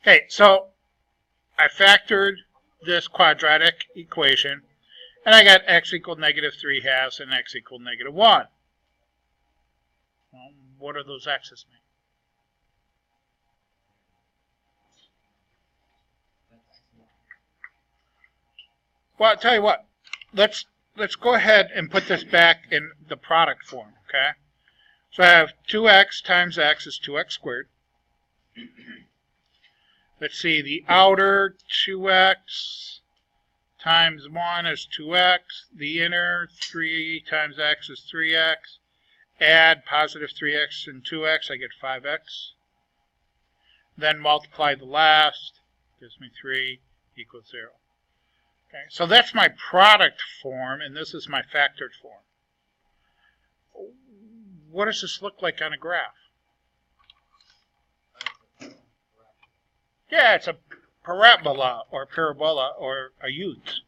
Okay, so I factored this quadratic equation, and I got x equal negative 3/2 and x equal negative 1. Well, what do those x's mean? Well, I'll tell you what. Let's go ahead and put this back in the product form, okay? So I have 2x times x is 2x squared. Let's see, the outer 2x times 1 is 2x. The inner 3 times x is 3x. Add positive 3x and 2x, I get 5x. Then multiply the last, gives me 3 equals 0. Okay, so that's my product form, and this is my factored form. What does this look like on a graph? Yeah, it's a parabola or a ute.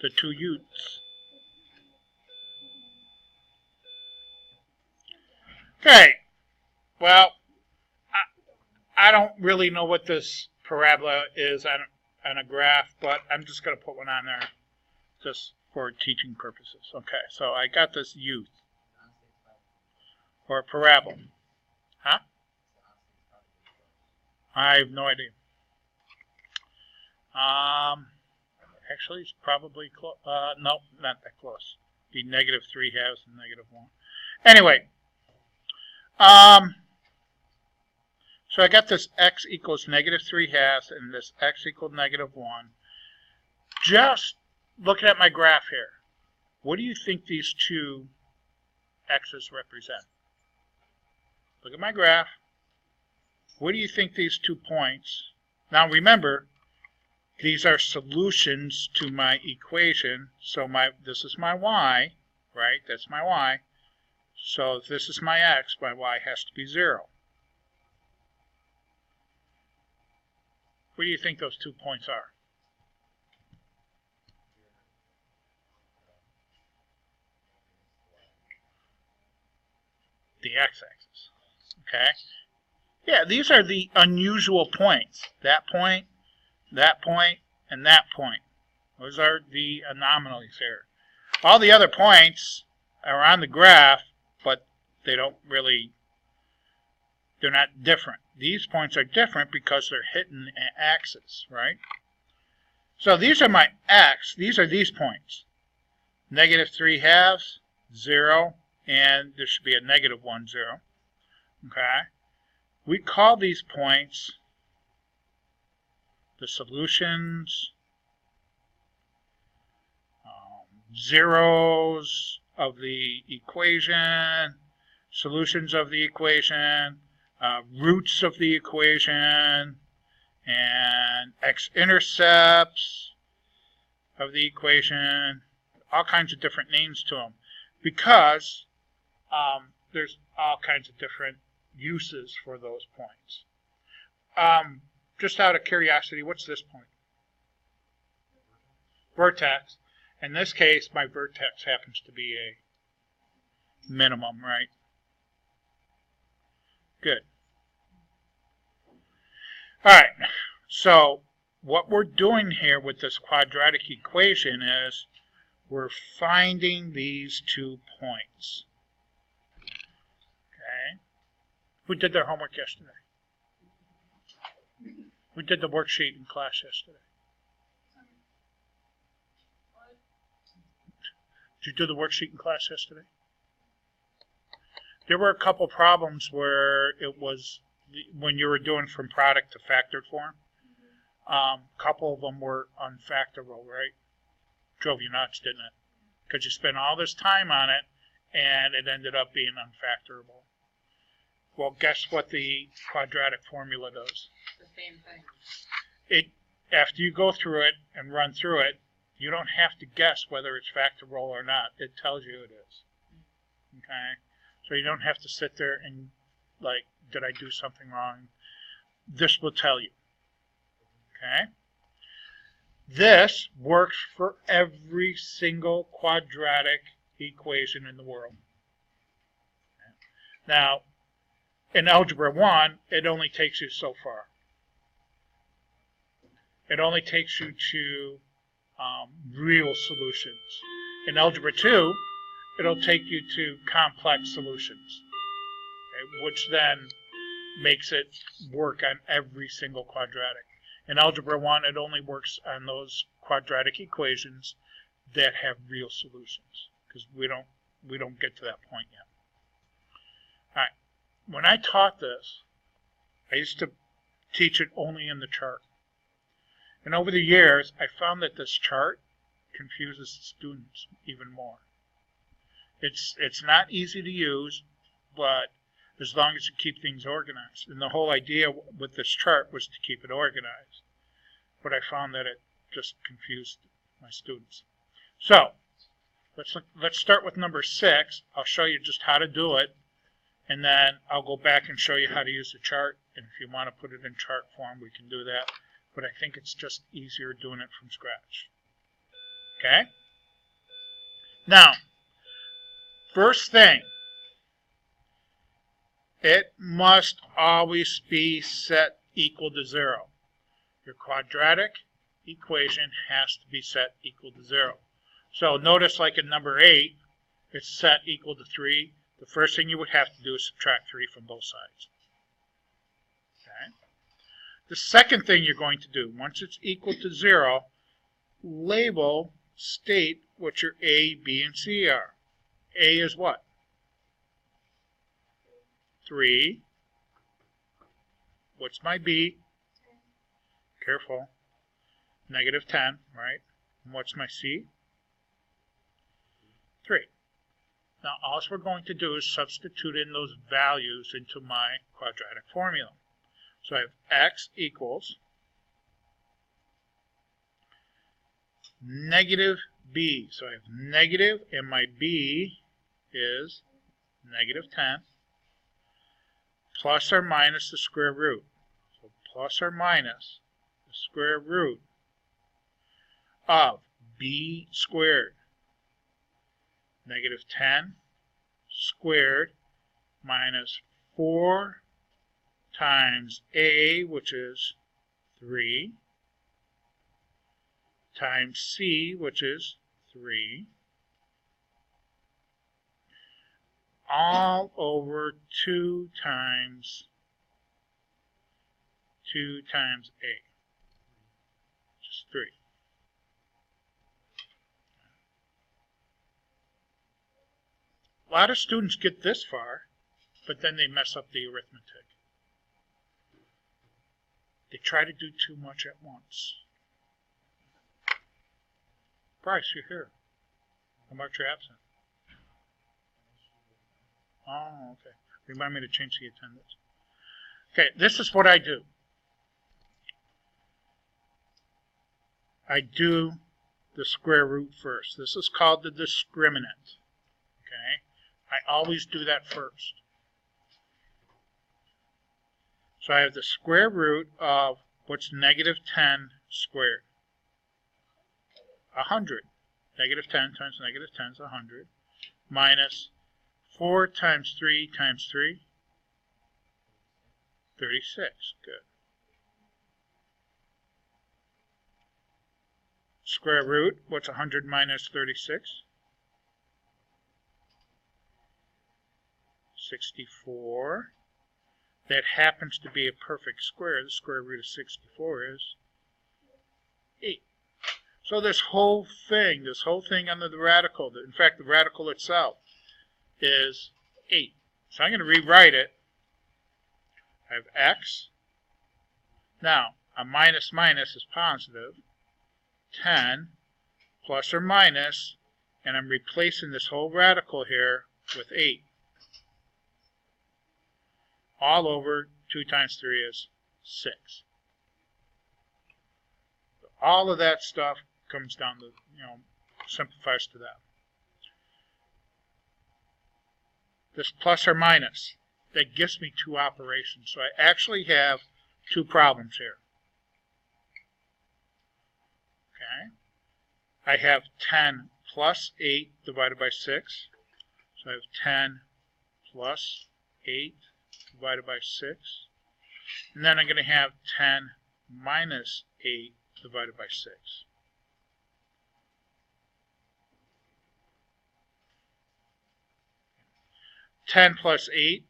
The two utes. Okay, well, I don't really know what this parabola is on a graph, but I'm just going to put one on there just for teaching purposes. Okay, so I got this ute or parabola. Huh? I have no idea. Actually, it's probably close. No, not that close. Be negative 3/2 and negative 1. Anyway, so I got this x equals negative 3/2 and this x equals negative 1. Just looking at my graph here, what do you think these two x's represent? Look at my graph. What do you think these 2 points? Now remember, these are solutions to my equation. So this is my y, right? That's my y. So if this is my x, my y has to be 0. What do you think those 2 points are? The x-axis. Okay? Yeah, these are the unusual points. That point, and that point. Those are the anomalies here. All the other points are on the graph, but they don't really, they're not different. These points are different because they're hitting an axis, right? So these are my x. These are these points. Negative 3/2, 0, and there should be a negative 1, 0. Okay? We call these points the solutions, zeros of the equation, solutions of the equation, roots of the equation, and x-intercepts of the equation, all kinds of different names to them, because there's all kinds of different uses for those points. Just out of curiosity, what's this point? Vertex. In this case, my vertex happens to be a minimum, right? Good. All right, so what we're doing here with this quadratic equation is we're finding these 2 points. Okay? Who did their homework yesterday? Who did the worksheet in class yesterday? Did you do the worksheet in class yesterday? There were a couple problems where it was, when you were doing from product to factored form, a couple of them were unfactorable, right? Drove you nuts, didn't it? Because you spent all this time on it, and it ended up being unfactorable. Well, guess what the quadratic formula does? The same thing. After you go through it and run through it, you don't have to guess whether it's factorable or not. It tells you it is. Okay? So you don't have to sit there and, like, did I do something wrong? This will tell you. Okay? This works for every single quadratic equation in the world. Now, in Algebra 1, it only takes you so far. It only takes you to real solutions. In Algebra 2, it'll take you to complex solutions, okay, which then makes it work on every single quadratic. In Algebra 1, it only works on those quadratic equations that have real solutions, because we don't get to that point yet. All right. When I taught this, I used to teach it only in the chart. And over the years, I found that this chart confuses the students even more. It's not easy to use, but as long as you keep things organized. And the whole idea with this chart was to keep it organized. But I found that it just confused my students. So, let's start with number 6. I'll show you just how to do it, and then I'll go back and show you how to use the chart. And if you want to put it in chart form, we can do that. But I think it's just easier doing it from scratch. Okay? Now, first thing, it must always be set equal to 0. Your quadratic equation has to be set equal to 0. So notice, like in number 8, it's set equal to 3. The first thing you would have to do is subtract 3 from both sides. Okay? The second thing you're going to do, once it's equal to 0, label, state what your A, B, and C are. A is what? 3. What's my B? Careful. Negative 10, right? And what's my C? 3. Now, all we're going to do is substitute in those values into my quadratic formula. So I have x equals negative b. So I have negative, and my b is negative 10, plus or minus the square root. So plus or minus the square root of b squared, negative 10 squared minus 4 times a, which is 3, times c, which is 3, all over 2 times a, which is 3. A lot of students get this far, but then they mess up the arithmetic. They try to do too much at once. Bryce, you're here. How about your absent? Oh, okay. Remind me to change the attendance. Okay, this is what I do. I do the square root first. This is called the discriminant. Okay? I always do that first. So I have the square root of what's negative 10 squared? 100. Negative 10 times negative 10 is 100. Minus 4 times 3 times 3? 36. Good. Square root, what's 100 minus 36? 64. That happens to be a perfect square. The square root of 64 is 8. So this whole thing under the radical, in fact, the radical itself is 8. So I'm going to rewrite it. I have x. Now, a minus minus is positive. 10 plus or minus, and I'm replacing this whole radical here with 8. All over 2 times 3 is 6. So all of that stuff comes down to, simplifies to that. This plus or minus, that gives me 2 operations. So I actually have 2 problems here. Okay. I have 10 plus 8 divided by 6. So I have 10 plus 8 divided by 6. And then I'm going to have 10 minus 8 divided by 6. 10 plus 8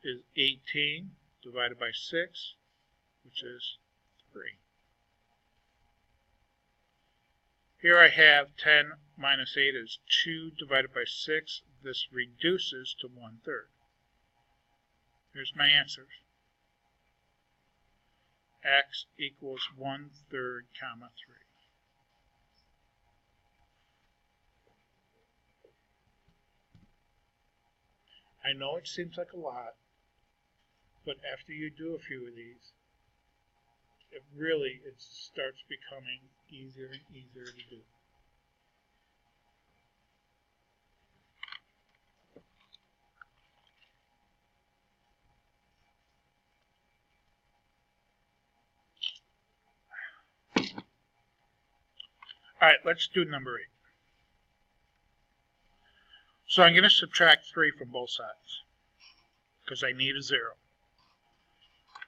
is 18 divided by 6, which is 3. Here I have 10 minus 8 is 2 divided by 6. This reduces to 1/3. Here's my answers. X equals 1/3, comma 3. I know it seems like a lot, but after you do a few of these, it starts becoming easier and easier to do. All right, let's do number 8. So I'm going to subtract 3 from both sides because I need a 0.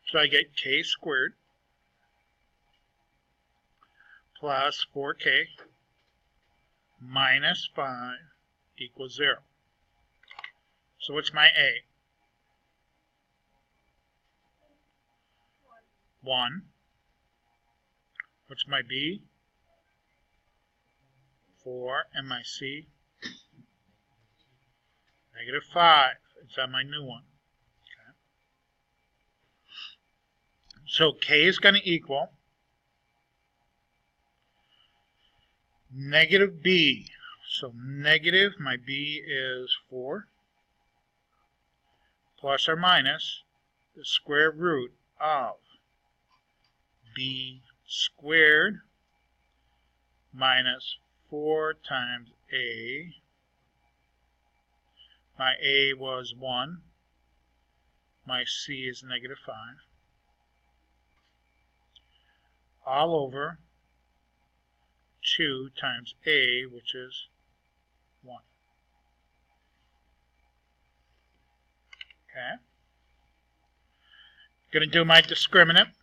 So I get k squared plus 4k minus 5 equals 0. So what's my a? 1. What's my b? 4. And my c? -5. It's on my new one. Okay. So k is going to equal negative b. So negative, my b is 4, plus or minus the square root of b squared minus 4 times a. My a was 1. My c is -5. All over 2 times a, which is 1. Okay. Going to do my discriminant.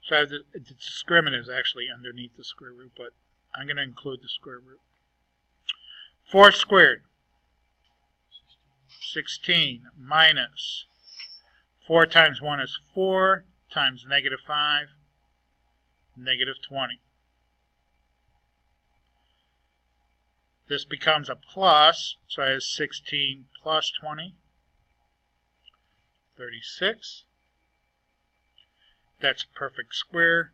So the discriminant is actually underneath the square root, but I'm going to include the square root. 4 squared, 16, minus 4 times 1 is 4, times -5, -20. This becomes a plus, so I have 16 plus 20, 36. That's a perfect square.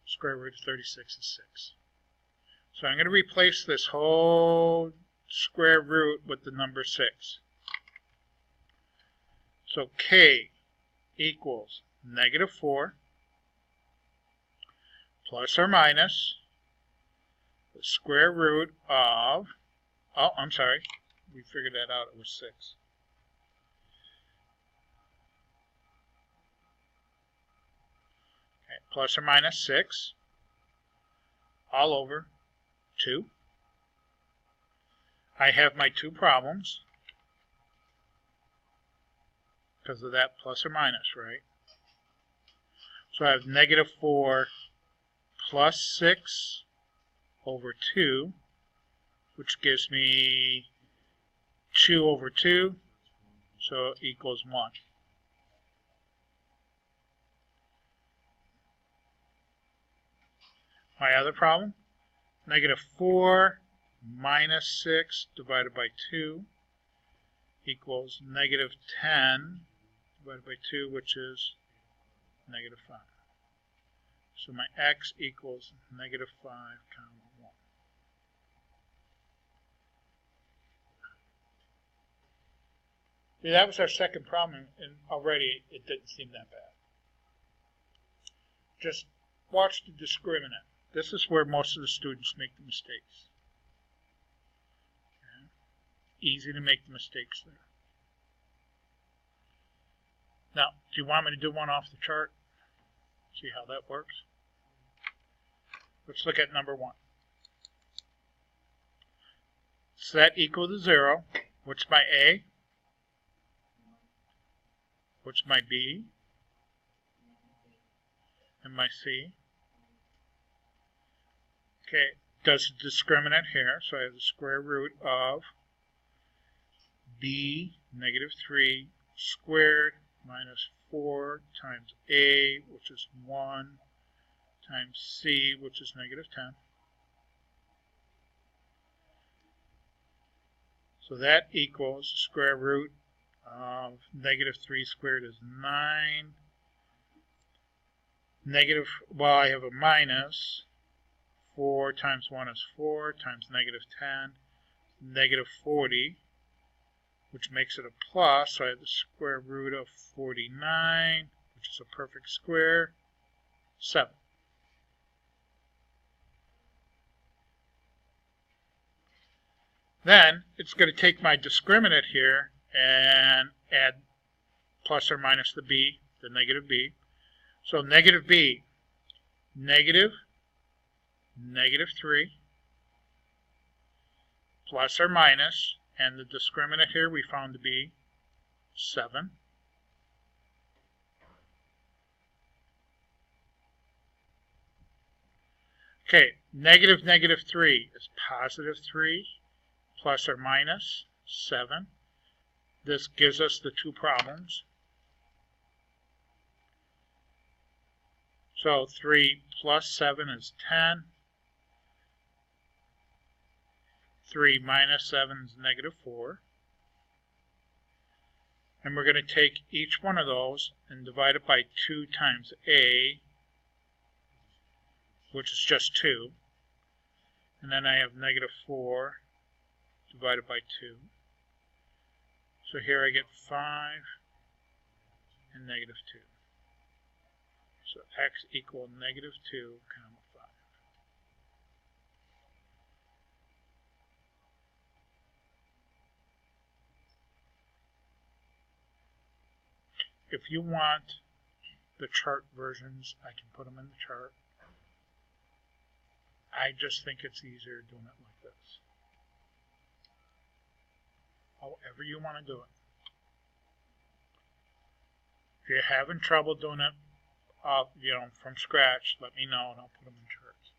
Square root of 36 is 6. So I'm going to replace this whole square root with the number 6. So k equals -4 plus or minus the square root of, oh, I'm sorry, we figured that out, it was 6. Plus or minus 6 all over 2. I have my two problems because of that plus or minus, right? So I have -4 plus 6 over 2, which gives me 2 over 2, so equals 1. My other problem, -4 minus 6 divided by 2 equals -10 divided by 2, which is -5. So my x equals -5, comma 1. See, that was our second problem, and already it didn't seem that bad. Just watch the discriminant. This is where most of the students make the mistakes. Okay. Easy to make the mistakes there. Now, do you want me to do one off the chart? See how that works? Let's look at number 1. set equal to 0. What's my A? What's my B? And my C? Okay, does the discriminant here, so I have the square root of B negative 3 squared minus 4 times A, which is 1, times C, which is negative 10. So that equals the square root of negative 3 squared is 9. Negative, well, I have a minus. 4 times 1 is 4 times negative 10, negative 40, which makes it a plus. So I have the square root of 49, which is a perfect square, 7. Then it's going to take my discriminant here and add plus or minus the b, the negative b. So negative b, negative 3, plus or minus, and the discriminant here we found to be 7. Okay, negative 3 is positive 3, plus or minus 7. This gives us the two problems. So 3 plus 7 is 10. 3 minus 7 is negative 4. And we're going to take each one of those and divide it by 2 times A, which is just 2. And then I have negative 4 divided by 2. So here I get 5 and negative 2. So x equals negative 2, comma 5. If you want the chart versions, I can put them in the chart. I just think it's easier doing it like this. However you want to do it. If you're having trouble doing it, from scratch, let me know and I'll put them in charts.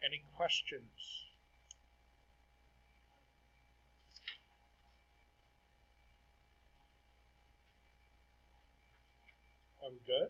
Any questions? Are we good?